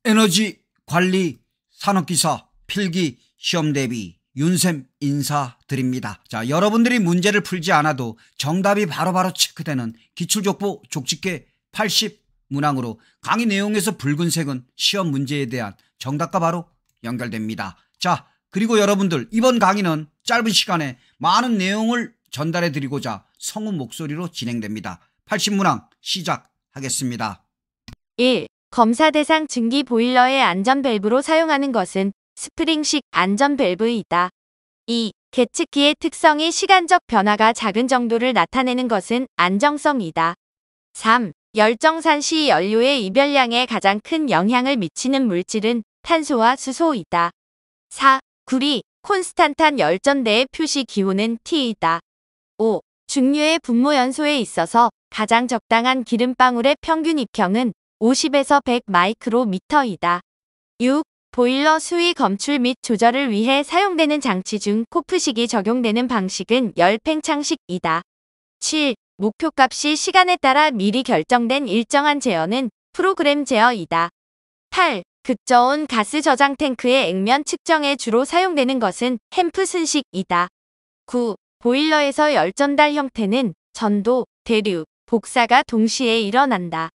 에너지 관리 산업기사 필기 시험 대비 윤쌤 인사드립니다. 자, 여러분들이 문제를 풀지 않아도 정답이 바로바로 체크되는 기출족보 족집게 80문항으로 강의 내용에서 붉은색은 시험 문제에 대한 정답과 바로 연결됩니다. 자, 그리고 여러분들 이번 강의는 짧은 시간에 많은 내용을 전달해 드리고자 성우 목소리로 진행됩니다. 80문항 시작하겠습니다. 1. 검사 대상 증기 보일러의 안전 밸브로 사용하는 것은 스프링식 안전 밸브이다. 2. 계측기의 특성이 시간적 변화가 작은 정도를 나타내는 것은 안정성이다. 3. 열정산 시 연료의 이별량에 가장 큰 영향을 미치는 물질은 탄소와 수소이다. 4. 구리, 콘스탄탄 열전대의 표시 기호는 T이다. 5. 중류의 분모 연소에 있어서 가장 적당한 기름방울의 평균 입형은 50에서 100 마이크로미터이다. 6. 보일러 수위 검출 및 조절을 위해 사용되는 장치 중 코프식이 적용되는 방식은 열팽창식이다. 7. 목표값이 시간에 따라 미리 결정된 일정한 제어는 프로그램 제어이다. 8. 극저온 가스 저장 탱크의 액면 측정에 주로 사용되는 것은 햄프 순식이다. 9. 보일러에서 열 전달 형태는 전도, 대류, 복사가 동시에 일어난다.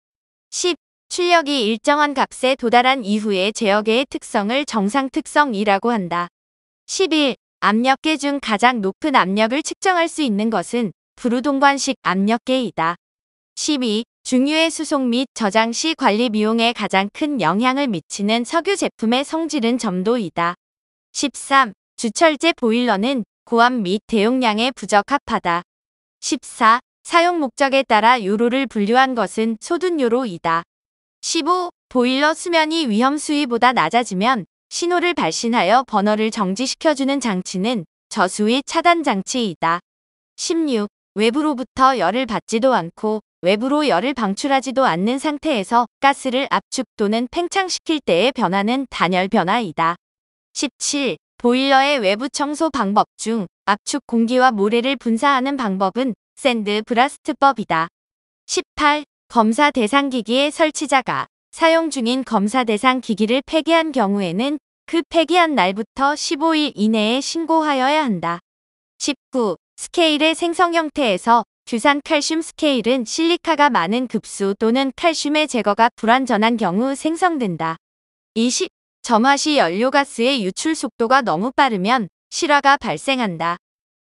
10. 출력이 일정한 값에 도달한 이후의 제어계의 특성을 정상 특성이라고 한다. 11. 압력계 중 가장 높은 압력을 측정할 수 있는 것은 불우동관식 압력계이다. 12. 중유의 수송 및 저장 시 관리 비용에 가장 큰 영향을 미치는 석유 제품의 성질은 점도이다. 13. 주철제 보일러는 고압 및 대용량에 부적합하다. 14. 사용 목적에 따라 요로를 분류한 것은 소둔요로이다. 15. 보일러 수면이 위험 수위보다 낮아지면 신호를 발신하여 버너를 정지시켜주는 장치는 저수위 차단 장치이다. 16. 외부로부터 열을 받지도 않고 외부로 열을 방출하지도 않는 상태에서 가스를 압축 또는 팽창시킬 때의 변화는 단열 변화이다. 17. 보일러의 외부 청소 방법 중 압축 공기와 모래를 분사하는 방법은 샌드 브라스트법이다. 18. 검사 대상 기기의 설치자가 사용 중인 검사 대상 기기를 폐기한 경우에는 그 폐기한 날부터 15일 이내에 신고하여야 한다. 19. 스케일의 생성 형태에서 규산 칼슘 스케일은 실리카가 많은 급수 또는 칼슘의 제거가 불완전한 경우 생성된다. 20. 점화 시 연료가스의 유출 속도가 너무 빠르면 실화가 발생한다.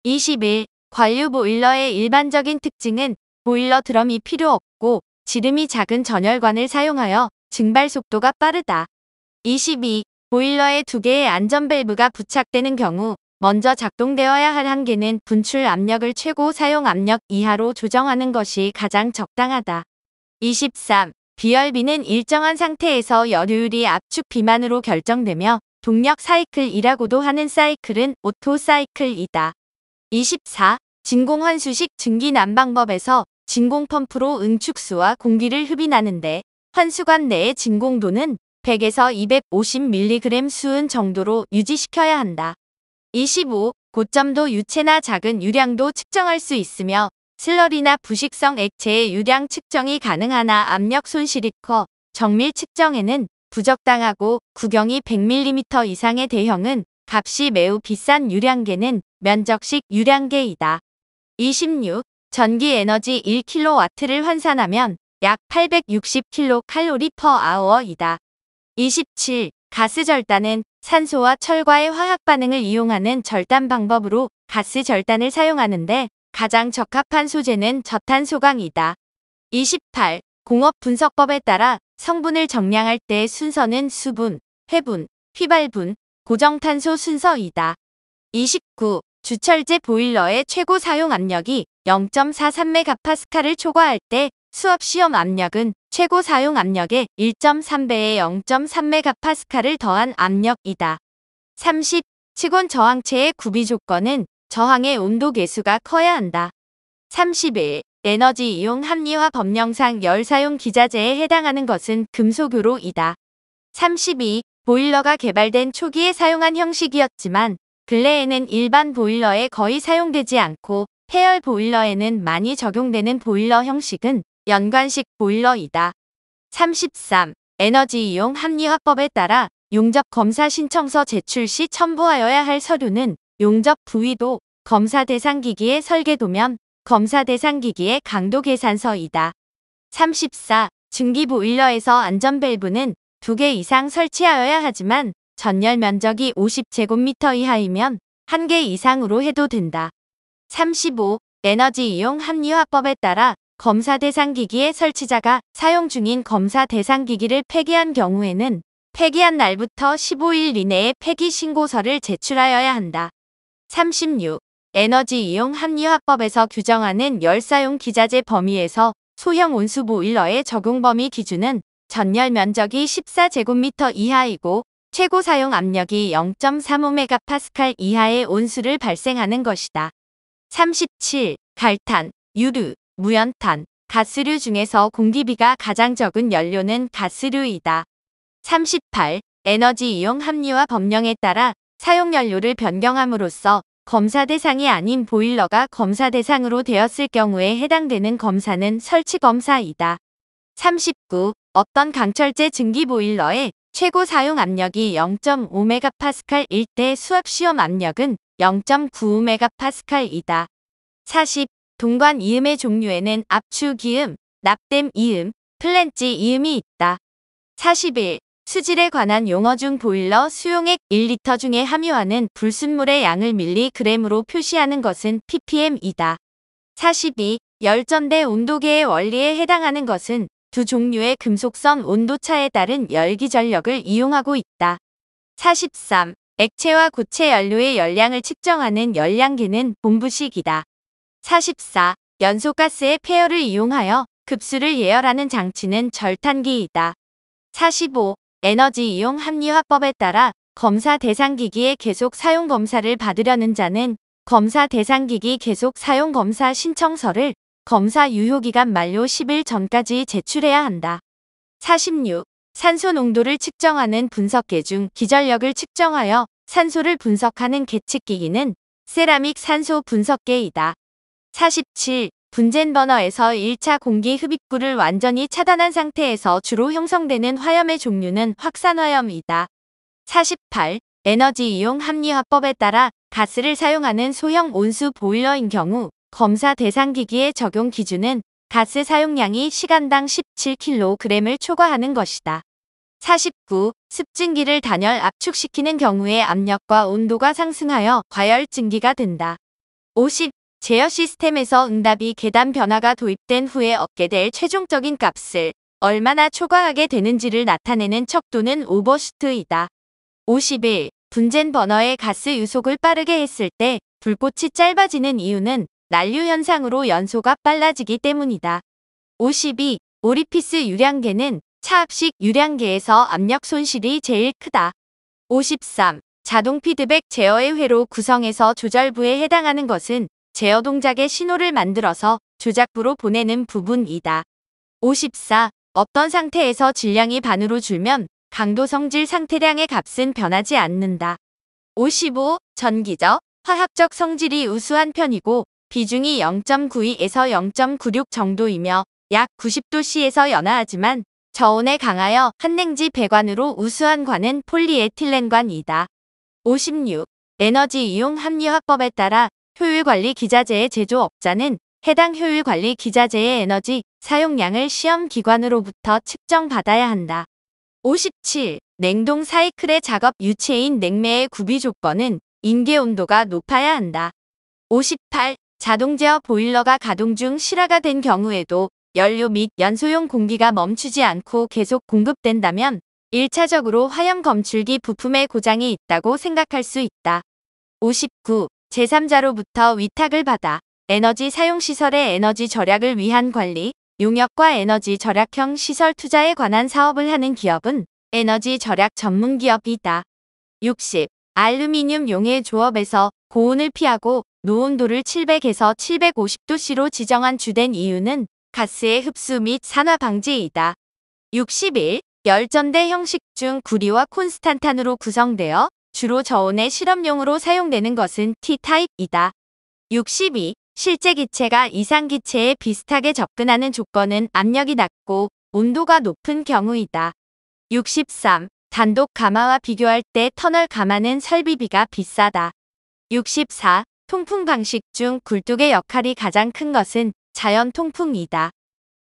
21. 관류 보일러의 일반적인 특징은 보일러 드럼이 필요 없고 지름이 작은 전열관을 사용하여 증발 속도가 빠르다. 22. 보일러에 2개의 안전 밸브가 부착되는 경우 먼저 작동되어야 할 한 개는 분출 압력을 최고 사용 압력 이하로 조정하는 것이 가장 적당하다. 23. 비열비는 일정한 상태에서 열효율이 압축 비만으로 결정되며 동력 사이클이라고도 하는 사이클은 오토 사이클이다. 24. 진공환수식 증기 난방법에서 진공 펌프로 응축수와 공기를 흡인하는데 환수관 내의 진공도는 100에서 250mg 수은 정도로 유지시켜야 한다. 25. 고점도 유체나 작은 유량도 측정할 수 있으며 슬러리나 부식성 액체의 유량 측정이 가능하나 압력 손실이 커 정밀 측정에는 부적당하고 구경이 100mm 이상의 대형은 값이 매우 비싼 유량계는 면적식 유량계이다. 26. 전기 에너지 1kW를 환산하면 약 860kcal/h이다. 27. 가스 절단은 산소와 철과의 화학 반응을 이용하는 절단 방법으로 가스 절단을 사용하는데 가장 적합한 소재는 저탄소강이다. 28. 공업 분석법에 따라 성분을 정량할 때 순서는 수분, 회분, 휘발분, 고정탄소 순서이다. 29. 주철제 보일러의 최고 사용 압력이 0.43MPa를 초과할 때 수업 시험 압력은 최고 사용 압력의 1.3배의 0.3MPa를 더한 압력이다. 30. 치곤 저항체의 구비 조건은 저항의 온도 계수가 커야 한다. 31. 에너지 이용 합리화 법령상 열 사용 기자재에 해당하는 것은 금속요로이다. 32. 보일러가 개발된 초기에 사용한 형식이었지만 근래에는 일반 보일러에 거의 사용되지 않고 폐열 보일러에는 많이 적용되는 보일러 형식은 연관식 보일러이다. 33. 에너지 이용 합리화법에 따라 용접 검사 신청서 제출 시 첨부하여야 할 서류는 용접 부위도, 검사 대상 기기의 설계도면, 검사 대상 기기의 강도 계산서이다. 34. 증기 보일러에서 안전 밸브는 2개 이상 설치하여야 하지만 전열 면적이 50제곱미터 이하이면 1개 이상으로 해도 된다. 35. 에너지 이용 합리화법에 따라 검사 대상 기기의 설치자가 사용 중인 검사 대상 기기를 폐기한 경우에는 폐기한 날부터 15일 이내에 폐기 신고서를 제출하여야 한다. 36. 에너지 이용 합리화법에서 규정하는 열사용 기자재 범위에서 소형 온수 보일러의 적용 범위 기준은 전열 면적이 14제곱미터 이하이고 최고 사용 압력이 0.35MPa 이하의 온수를 발생하는 것이다. 37. 갈탄, 유류, 무연탄, 가스류 중에서 공기비가 가장 적은 연료는 가스류이다. 38. 에너지 이용 합리화 법령에 따라 사용 연료를 변경함으로써 검사 대상이 아닌 보일러가 검사 대상으로 되었을 경우에 해당되는 검사는 설치 검사이다. 39. 어떤 강철제 증기 보일러의 최고 사용 압력이 0.5MPa일 때 수압 시험 압력은 0.95MPa이다. 40. 동관 이음의 종류에는 압축 이음, 납땜 이음, 플랜지 이음이 있다. 41. 수질에 관한 용어 중 보일러 수용액 1리터 중에 함유하는 불순물의 양을 밀리그램으로 표시하는 것은 ppm이다. 42. 열전대 온도계의 원리에 해당하는 것은 두 종류의 금속선 온도차에 따른 열기전력을 이용하고 있다. 43. 액체와 고체 연료의 열량을 측정하는 열량계는 본부식이다. 44. 연소가스의 폐열을 이용하여 급수를 예열하는 장치는 절탄기이다. 45. 에너지 이용 합리화법에 따라 검사 대상 기기의 계속 사용 검사를 받으려는 자는 검사 대상 기기 계속 사용 검사 신청서를 검사 유효기간 만료 10일 전까지 제출해야 한다. 46. 산소 농도를 측정하는 분석계 중 기전력을 측정하여 산소를 분석하는 계측기기는 세라믹 산소 분석계이다. 47. 분젠 버너에서 1차 공기 흡입구를 완전히 차단한 상태에서 주로 형성되는 화염의 종류는 확산화염이다. 48. 에너지 이용 합리화법에 따라 가스를 사용하는 소형 온수 보일러인 경우 검사 대상 기기의 적용 기준은 가스 사용량이 시간당 17kg을 초과하는 것이다. 49. 습증기를 단열 압축시키는 경우에 압력과 온도가 상승하여 과열 증기가 된다. 50. 제어 시스템에서 응답이 계단 변화가 도입된 후에 얻게 될 최종적인 값을 얼마나 초과하게 되는지를 나타내는 척도는 오버슈트이다. 51. 분젠 버너의 가스 유속을 빠르게 했을 때 불꽃이 짧아지는 이유는 난류 현상으로 연소가 빨라지기 때문이다. 52. 오리피스 유량계는 차압식 유량계에서 압력 손실이 제일 크다. 53. 자동 피드백 제어의 회로 구성에서 조절부에 해당하는 것은 제어 동작의 신호를 만들어서 조작부로 보내는 부분이다. 54. 어떤 상태에서 질량이 반으로 줄면 강도 성질 상태량의 값은 변하지 않는다. 55. 전기적, 화학적 성질이 우수한 편이고 비중이 0.92에서 0.96 정도이며 약 90도씨에서 연화하지만 저온에 강하여 한냉지 배관으로 우수한 관은 폴리에틸렌관이다. 56. 에너지 이용 합리화법에 따라 효율관리 기자재의 제조업자는 해당 효율관리 기자재의 에너지 사용량을 시험기관으로부터 측정받아야 한다. 57. 냉동 사이클의 작업 유체인 냉매의 구비 조건은 인계 온도가 높아야 한다. 58. 자동 제어 보일러가 가동 중 실화가 된 경우에도 연료 및 연소용 공기가 멈추지 않고 계속 공급된다면 1차적으로 화염 검출기 부품의 고장이 있다고 생각할 수 있다. 59. 제3자로부터 위탁을 받아 에너지 사용시설의 에너지 절약을 위한 관리, 용역과 에너지 절약형 시설 투자에 관한 사업을 하는 기업은 에너지 절약 전문 기업이다. 60. 알루미늄 용해 조업에서 고온을 피하고 노온도를 700에서 750도씨로 지정한 주된 이유는 가스의 흡수 및 산화 방지이다. 61. 열전대 형식 중 구리와 콘스탄탄으로 구성되어 주로 저온의 실험용으로 사용되는 것은 T타입이다. 62. 실제 기체가 이상 기체에 비슷하게 접근하는 조건은 압력이 낮고 온도가 높은 경우이다. 63. 단독 가마와 비교할 때 터널 가마는 설비비가 비싸다. 64. 통풍 방식 중 굴뚝의 역할이 가장 큰 것은 자연 통풍이다.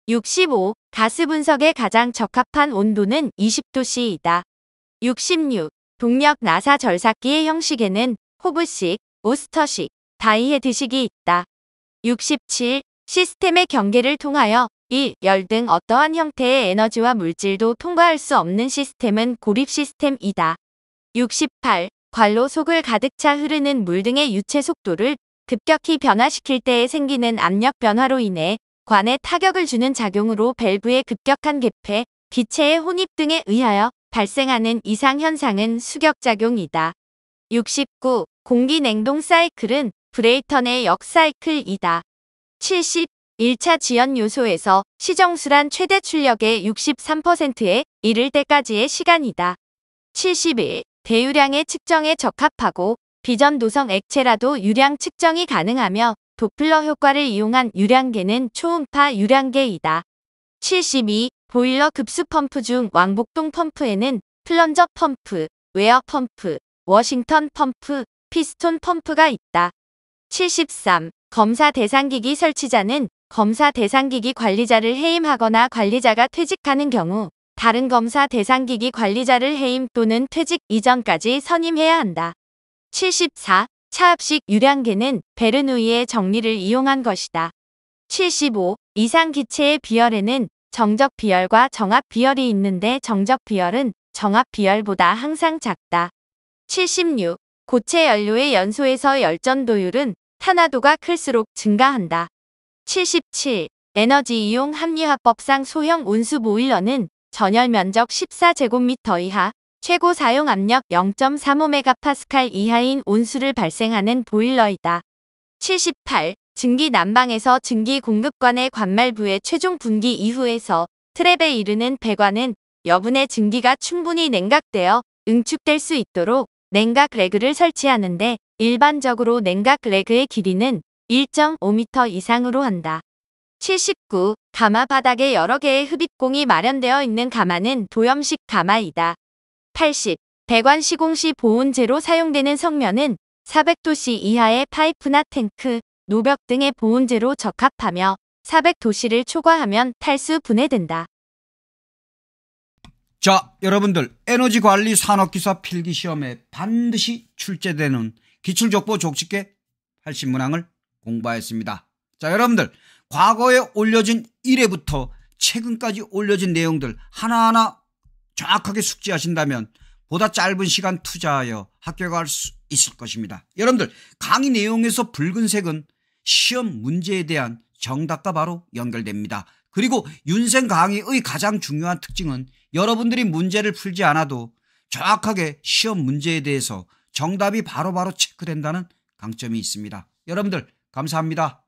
65. 가스 분석에 가장 적합한 온도는 20도씨이다. 66. 동력 나사 절삭기의 형식에는 호브식, 오스터식, 다이헤드식이 있다. 67. 시스템의 경계를 통하여 열 등 어떠한 형태의 에너지와 물질도 통과할 수 없는 시스템은 고립 시스템이다. 68. 관로 속을 가득 차 흐르는 물 등의 유체 속도를 급격히 변화시킬 때에 생기는 압력 변화로 인해 관에 타격을 주는 작용으로 밸브의 급격한 개폐, 기체의 혼입 등에 의하여 발생하는 이상 현상은 수격작용이다. 69. 공기 냉동 사이클은 브레이턴의 역사이클이다. 70. 1차 지연 요소에서 시정수란 최대 출력의 63%에 이를 때까지의 시간이다. 71. 대유량의 측정에 적합하고 비전도성 액체라도 유량 측정이 가능하며 도플러 효과를 이용한 유량계는 초음파 유량계이다. 72. 보일러 급수 펌프 중 왕복동 펌프에는 플런저 펌프, 웨어 펌프, 워싱턴 펌프, 피스톤 펌프가 있다. 73. 검사 대상기기 설치자는 검사 대상기기 관리자를 해임하거나 관리자가 퇴직하는 경우 다른 검사 대상기기 관리자를 해임 또는 퇴직 이전까지 선임해야 한다. 74. 차압식 유량계는 베르누이의 정리를 이용한 것이다. 75. 이상 기체의 비열에는 정적 비열과 정압 비열이 있는데 정적 비열은 정압 비열보다 항상 작다. 76. 고체 연료의 연소에서 열전도율은 탄화도가 클수록 증가한다. 77. 에너지 이용 합리화법상 소형 온수 보일러는 전열 면적 14제곱미터 이하, 최고 사용 압력 0.35메가파스칼 이하인 온수를 발생하는 보일러이다. 78. 증기 난방에서 증기 공급관의 관말부의 최종 분기 이후에서 트랩에 이르는 배관은 여분의 증기가 충분히 냉각되어 응축될 수 있도록 냉각 레그를 설치하는데 일반적으로 냉각 레그의 길이는 1.5m 이상으로 한다. 79. 가마 바닥에 여러 개의 흡입공이 마련되어 있는 가마는 도염식 가마이다. 80. 배관 시공 시 보온재로 사용되는 성면은 400도씨 이하의 파이프나 탱크, 노벽 등의 보온재로 적합하며 400도씨를 초과하면 탈수 분해된다. 자, 여러분들 에너지관리 산업기사 필기시험에 반드시 출제되는 기출족보 족집계 80문항을 공부하였습니다. 자, 여러분들 과거에 올려진 1회부터 최근까지 올려진 내용들 하나하나 정확하게 숙지하신다면 보다 짧은 시간 투자하여 합격할 수 있을 것입니다. 여러분들 강의 내용에서 붉은색은 시험 문제에 대한 정답과 바로 연결됩니다. 그리고 윤생 강의의 가장 중요한 특징은 여러분들이 문제를 풀지 않아도 정확하게 시험 문제에 대해서 정답이 바로바로 체크된다는 강점이 있습니다. 여러분들 감사합니다.